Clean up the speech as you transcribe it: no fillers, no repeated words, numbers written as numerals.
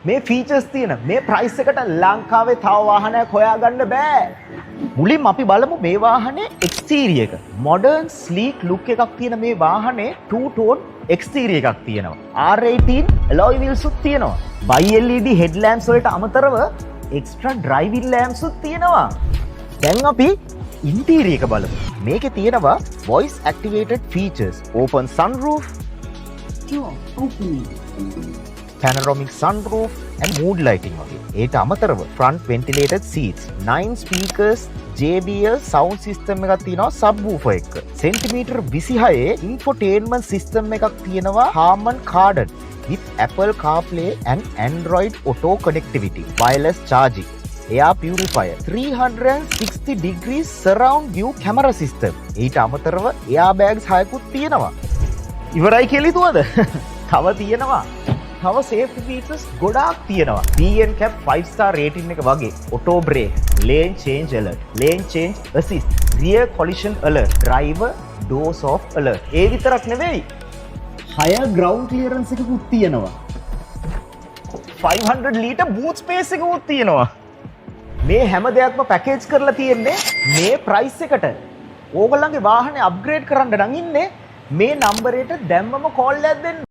මේ ෆීචර්ස් තියෙන මේ ප්‍රයිස් එකට ලංකාවේ තව වාහනයක් හොයාගන්න බෑ. මුලින්ම අපි බලමු මේ වාහනේ එක්ස්ටීරියර් එක. මොඩර්න් ස්ලීක් ලුක් එකක් තියෙන මේ වාහනේ two tone එක්ස්ටීරියර් එකක් තියෙනවා. R18 alloy wheels උත් තියෙනවා. bi LED headlamps වලට අමතරව extra driving lamps උත් තියෙනවා. දැන් අපි ඉන්ටීරියර් එක බලමු. මේකේ තියෙනවා voice activated features, open sunroof, panoramic sunroof and mood lighting වගේ. ඒට අමතරව front ventilated seats, 9 speakers, JBL sound system එකක් තියෙනවා subwoofer එක. සෙන්ටිමීටර් 26 infotainment system එකක් තියෙනවා Harman Kardon with Apple CarPlay and Android Auto connectivity, wireless charging, air purifier, 360 degrees surround view camera system. ඊට අමතරව airbags 6කුත් තියෙනවා. ඉවරයි කියලා හිතුවද? තව තියෙනවා. තව safety features ගොඩාක් තියෙනවා. BNCAP 5 star rating එක වගේ auto brake, lane change alert, lane change assist, rear collision alert, driver doors off alert. ඒ විතරක් නෙවෙයි. higher ground clearance එකකුත් තියෙනවා. 500 litre boot space එකකුත් තියෙනවා. මේ හැම දෙයක්ම පැකේජ් කරලා තියෙන්නේ මේ ප්‍රයිස් එකට. ඕගොල්ලන්ගේ වාහනේ අප්ග්‍රේඩ් කරන්න නම් ඉන්නේ මේ නම්බරයට දැම්මම කෝල් එකක් දෙන්න.